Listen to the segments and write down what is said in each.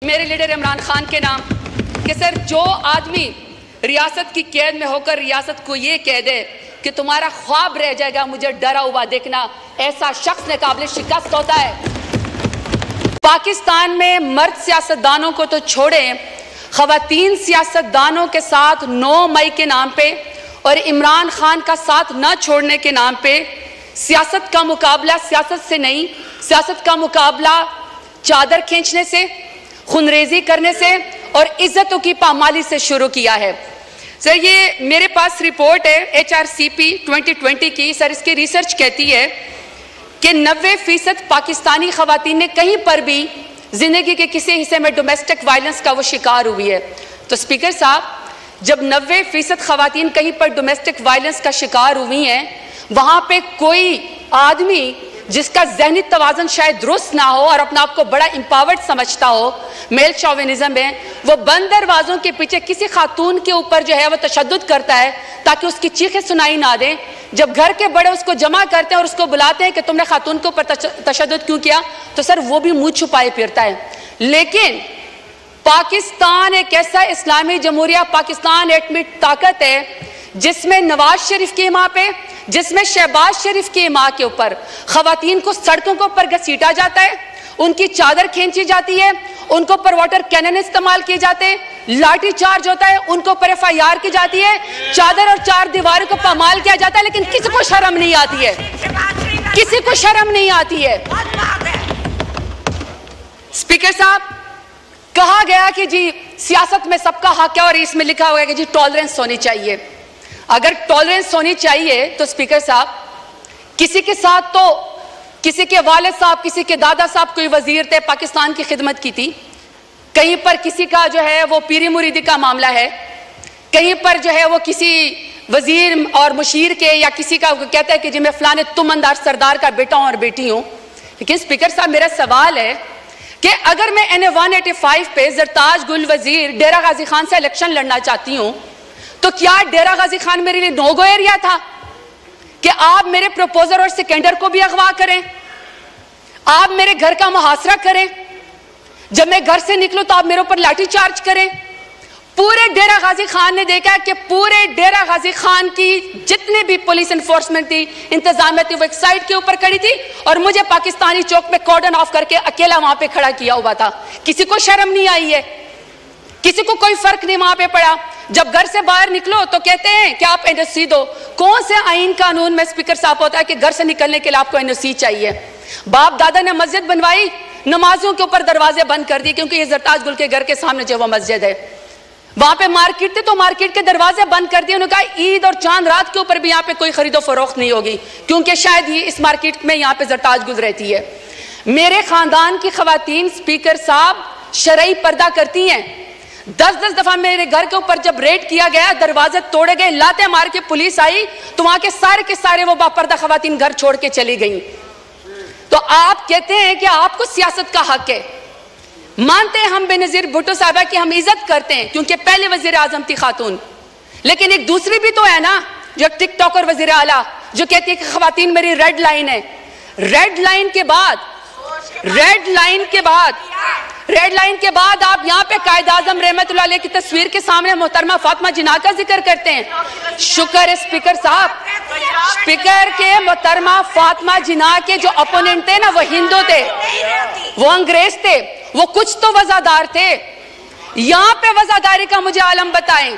میرے لیڈر عمران خان کے نام کہ سر جو آدمی ریاست کی قید میں ہو کر ریاست کو یہ کہہ دے کہ تمہارا خواب رہ جائے گا مجھے ڈرا ہوا دیکھنا، ایسا شخص نے قابل شکست ہوتا ہے۔ پاکستان میں مرد سیاستدانوں کو تو چھوڑیں، خواتین سیاستدانوں کے ساتھ 9 مئی کے نام پہ اور عمران خان کا ساتھ نہ چھوڑنے کے نام پہ سیاست کا مقابلہ سیاست سے نہیں، سیاست کا مقابلہ چادر کھینچنے سے، خونریزی کرنے سے اور عزتوں کی پامالی سے شروع کیا ہے۔ سر یہ میرے پاس رپورٹ ہے HRCP 2020 کی، سر اس کی ریسرچ کہتی ہے کہ 90% پاکستانی خواتین نے کہیں پر بھی زندگی کے کسی حصے میں ڈومیسٹک وائلنس کا وہ شکار ہوئی ہے۔ تو سپیکر صاحب جب 90% خواتین کہیں پر ڈومیسٹک وائلنس کا شکار ہوئی ہیں، وہاں پہ کوئی آدمی جس کا ذہنی توازن شاید درست نہ ہو اور اپنا آپ کو بڑا امپاورڈ سمجھتا ہو، میل شاوینزم ہے، وہ بند دروازوں کے پیچھے کسی خاتون کے اوپر جو ہے وہ تشدد کرتا ہے تاکہ اس کی چیخیں سنائی نہ دیں۔ جب گھر کے بڑے اس کو جمع کرتے ہیں اور اس کو بلاتے ہیں کہ تم نے خاتون کے اوپر تشدد کیوں کیا، تو سر وہ بھی منہ چھپائے پھرتا ہے۔ لیکن پاکستان ایک ایسا اسلامی جمہوریہ پاکستان ایٹمی طاقت ہے جس میں نواز شریف کی ماں پہ، جس میں شہباز شریف کی ماں کے اوپر خواتین کو سڑکوں کے اوپر گھسیٹا جاتا ہے، ان کی چادر کھینچی جاتی ہے، ان کو پر واٹر کینن استعمال کیے جاتے ہیں، لاٹھی چارج ہوتا ہے، ان کو پر FIR کی جاتی ہے، چادر اور 4 دیواروں کو پامال کیا جاتا ہے، لیکن کسی کو شرم نہیں آتی ہے، کسی کو شرم نہیں آتی ہے۔ سپیکر صاحب کہا گیا کہ جی سیاست میں سب کا حق ہے اور اس میں لکھا ہوا ہے کہ جی ٹالرنس ہونی چاہیے۔ اگر ٹالرنس ہونی چاہیے تو سپیکر صاحب کسی کے ساتھ تو کسی کے والد صاحب، کسی کے دادا صاحب کوئی وزیر تھے، پاکستان کی خدمت کی تھی، کہیں پر کسی کا جو ہے وہ پیری مریدی کا معاملہ ہے، کہیں پر جو ہے وہ کسی وزیر اور مشیر کے یا کسی کا کہتا ہے کہ جی میں فلانے تم اندار سردار کا بیٹا ہوں اور بیٹی ہوں۔ لیکن سپیکر صاحب میرا سوال ہے کہ اگر میں NA 185 پہ زرتاج گل وزیر ڈیرہ غازی خان سے الیکشن لڑنا چاہتی ہوں تو کیا ڈیرہ غازی خان میرے لیے نو گو ایریا تھا کہ آپ میرے پروپوزر اور سیکنڈر کو بھی اغوا کریں، آپ میرے گھر کا محاصرہ کریں، جب میں گھر سے نکلوں تو آپ میرے اوپر لاٹھی چارج کریں؟ پورے ڈیرہ غازی خان نے دیکھا کہ پورے ڈیرہ غازی خان کی جتنے بھی پولیس انفورسمنٹ تھی، انتظامیہ تھی، وہ ایک سائڈ کے اوپر کھڑی تھی اور مجھے پاکستانی چوک میں کارڈن آف کر کے اکیلا وہاں پہ کھڑا کیا ہوا تھا۔ کسی کو شرم نہیں آئی ہے، کسی کو کوئی فرق نہیں وہاں پہ پڑا۔ جب گھر سے باہر نکلو تو کہتے ہیں کہ آپ NOC دو۔ کون سے آئین قانون میں سپیکر صاحب ہوتا ہے کہ گھر سے نکلنے کے لیے آپ کو NOC چاہیے؟ باپ دادا نے مسجد بنوائی، نمازوں کے اوپر دروازے بند کر دیے کیونکہ یہ زرتاج گل کے گھر کے سامنے جو وہ مسجد ہے۔ وہاں پہ مارکیٹ تھے تو مارکیٹ کے دروازے بند کر دیے، انہوں نے کہا عید اور چاند رات کے اوپر بھی یہاں پہ کوئی خرید و فروخت نہیں ہوگی کیونکہ شاید یہ اس مارکیٹ میں یہاں پہ زرتاج گل رہتی ہے۔ میرے خاندان کی خواتین سپیکر صاحب شرعی پردہ کرتی ہیں۔ 10 دفعہ میرے گھر کے اوپر جب ریڈ کیا گیا، دروازے توڑے گئے، لاتے مار کے پولیس آئی تو وہاں کے سارے وہ باپردہ خواتین گھر چھوڑ کے چلی گئیں۔ تو آپ کہتے ہیں کہ آپ کو سیاست کا حق ہے، مانتے ہیں ہم بے نظیر بھٹو صاحبہ کی ہم عزت کرتے ہیں کیونکہ پہلے وزیر اعظم تھی خاتون، لیکن ایک دوسری بھی تو ہے نا جو ٹک ٹاک اور وزیر اعلیٰ جو کہتی ہے کہ خواتین میری ریڈ لائن ہے۔ ریڈ لائن کے بعد آپ یہاں پہ قائد اعظم رحمت اللہ علیہ کی تصویر کے سامنے محترمہ فاطمہ جناح کا ذکر کرتے ہیں۔ شکر ہے سپیکر صاحب، سپیکر کے محترمہ فاطمہ جناح کے جو اپوننٹ تھے نا وہ ہندو تھے، وہ انگریز تھے، وہ کچھ تو وزادار تھے۔ یہاں پہ وزاداری کا مجھے عالم بتائیں،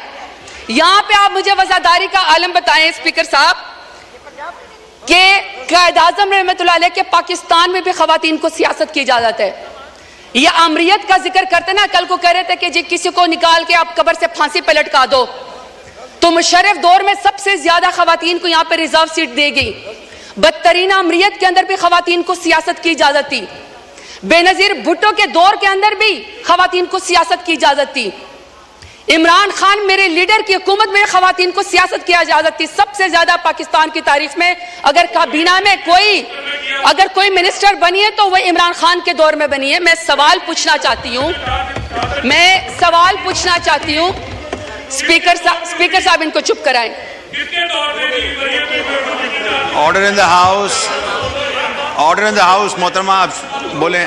یہاں پہ آپ مجھے وزاداری کا عالم بتائیں سپیکر صاحب کہ قائد اعظم رحمت اللہ علیہ کے پاکستان میں بھی خواتین کو سیاست کی اجازت ہے۔ یہ آمریت کا ذکر کرتے نا، کل کو کہہ رہے تھے کہ جی کسی کو نکال کے آپ قبر سے پھانسی پہ لٹکا دو، تو مشرف دور میں سب سے زیادہ خواتین کو یہاں پہ ریزرو سیٹ دے گئی۔ بدترین آمریت کے اندر بھی خواتین کو سیاست کی اجازت تھی، بے نظیر بھٹو کے دور کے اندر بھی خواتین کو سیاست کی اجازت تھی، عمران خان میرے لیڈر کی حکومت میں خواتین کو سیاست کی اجازت تھی۔ سب سے زیادہ پاکستان کی تاریخ میں اگر کابینہ میں کوئی منسٹر بنی ہے تو وہ عمران خان کے دور میں بنی ہے۔ میں سوال پوچھنا چاہتی ہوں سپیکر صاحب ان کو چپ کرائیں۔ آرڈر ان دا ہاؤس محترمہ آپ بولیں۔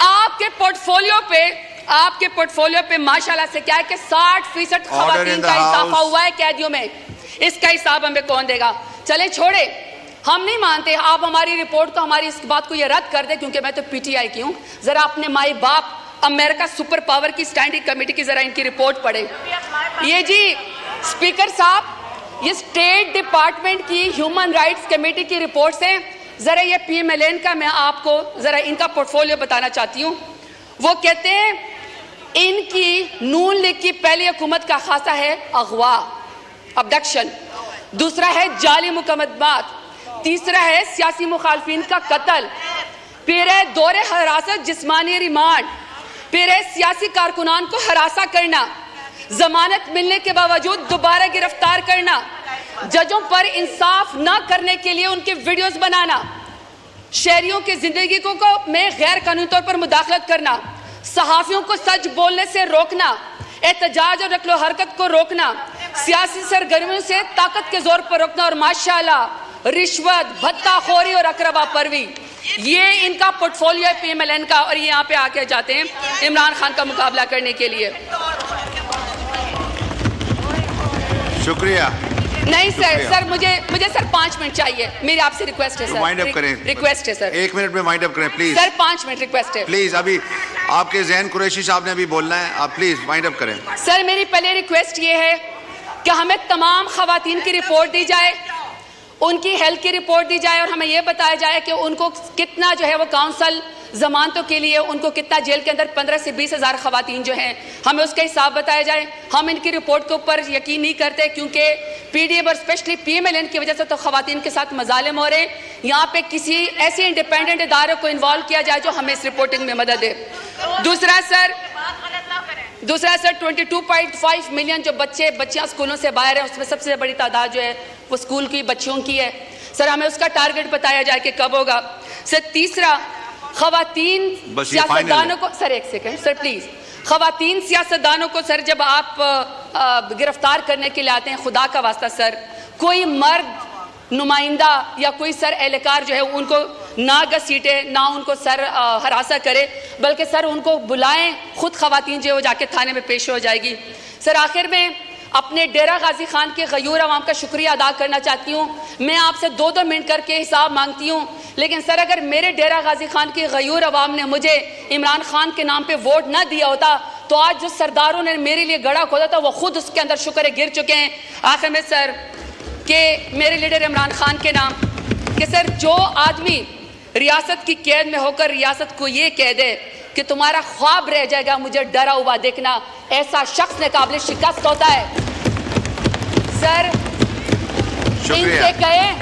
آپ کے پورٹ فولیو پہ ماشاءاللہ سے کیا ہے کہ 60% خواتین کا اضافہ ہوا ہے قیدیوں میں. اس کا حساب ہمیں کون دے گا؟ چلیں چھوڑے, ہم نہیں مانتے. آپ ہماری رپورٹ کو, ہماری اس بات کو یہ رد کر دیں, کیونکہ میں تو پی ٹی آئی کی ہوں. ذرا اپنے مائی باپ امریکہ سپر پاور کی اسٹینڈنگ کمیٹی کی ذرا ان کی رپورٹ پڑھیں. یہ جی اسپیکر صاحب, یہ اسٹیٹ ڈپارٹمنٹ کی ہیومن رائٹس کمیٹی کی رپورٹ سے ذرا یہ پی ایم ایل این کا میں آپ کو ذرا ان کا پورٹ فولیو بتانا چاہتی ہوں. وہ کہتے ہیں ان کی نون لیگ کی پہلی حکومت کا خاصہ ہے اغوا, ابڈکشن. دوسرا ہے جعلی مقدمات. تیسرا ہے سیاسی مخالفین کا قتل. پھر ہے دور حراست, جسمانی ریمانڈ. پھر ہے سیاسی کارکنان کو ہراساں کرنا, ضمانت ملنے کے باوجود دوبارہ گرفتار کرنا, ججوں پر انصاف نہ کرنے کے لیے ان کے ویڈیوز بنانا, شہریوں کی زندگی میں غیر قانونی طور پر مداخلت کرنا, صحافیوں کو سچ بولنے سے روکنا, احتجاج اور نقل و حرکت کو روکنا, سیاسی سرگرمیوں سے طاقت کے زور پر روکنا, اور ماشاءاللہ رشوت, بھتہ خوری اور اقربا پروی. یہ ان کا پورٹ فولیو ہے پی ایم ایل این کا, اور یہ یہاں پہ آ کے جاتے ہیں عمران خان کا مقابلہ کرنے کے لیے. شکریہ. نہیں سر مجھے سر 5 منٹ چاہیے. میری آپ سے ریکویسٹ ہے سر. وائنڈ اپ کریں. ریکویسٹ ہے سر. 1 منٹ میں وائنڈ اپ کریں پلیز. سر 5 منٹ ریکویسٹ ہے پلیز. ابھی آپ کے ذہن قریشی صاحب نے ابھی بولنا ہے, آپ پلیز وائنڈ اپ کریں. سر میری پہلے ریکویسٹ یہ ہے کہ ہمیں تمام خواتین کی رپورٹ دی جائے, ان کی ہیلتھ کی رپورٹ دی جائے, اور ہمیں یہ بتایا جائے کہ ان کو کتنا جو ہے وہ کاؤنسل ضمانتوں کے لیے ان کو کتنا جیل کے اندر 15 سے 20 ہزار خواتین جو ہیں, ہمیں اس کا حساب بتایا جائے. ہم ان کی رپورٹ کے اوپر یقین نہیں کرتے, کیونکہ پی ڈی ایم اور specially P M L N کی وجہ سے تو خواتین کے ساتھ مظالم ہو رہے ہیں. یہاں پہ کسی ایسے انڈیپینڈنٹ ادارے کو انوالو کیا جائے جو ہمیں اس رپورٹنگ میں مدد دے. دوسرا سر 22.5 ملین جو بچیاں اسکولوں سے باہر ہیں, اس میں سب سے بڑی تعداد جو ہے وہ اسکول کی بچیوں کی ہے. سر ہمیں اس کا ٹارگٹ بتایا جائے کہ کب ہوگا. سر تیسرا, خواتین سیاستدانوں کو, سر 1 سیکنڈ سر پلیز, خواتین سیاستدانوں کو سر جب آپ گرفتار کرنے کے لیے آتے ہیں, خدا کا واسطہ سر کوئی مرد نمائندہ یا کوئی سر اہلکار جو ہے ان کو نہ گھسیٹے, نہ ان کو سر ہراساں کرے, بلکہ سر ان کو بلائیں, خود خواتین جو ہے وہ جا کے تھانے میں پیش ہو جائے گی. سر آخر میں اپنے ڈیرہ غازی خان کے غیور عوام کا شکریہ ادا کرنا چاہتی ہوں. میں آپ سے 2 منٹ کر کے حساب مانگتی ہوں, لیکن سر اگر میرے ڈیرہ غازی خان کے غیور عوام نے مجھے عمران خان کے نام پہ ووٹ نہ دیا ہوتا تو آج جو سرداروں نے میرے لیے گڑھا کھودا تھا وہ خود اس کے اندر شکر گر چکے ہیں. آخر میں سر کہ میرے لیڈر عمران خان کے نام کہ سر جو آدمی ریاست کی قید میں ہو کر ریاست کو یہ کہہ دے کہ تمہارا خواب رہ جائے گا مجھے ڈرا ہوا دیکھنا, ایسا شخص نے قابل شکست ہوتا ہے. سر ان سے کہیں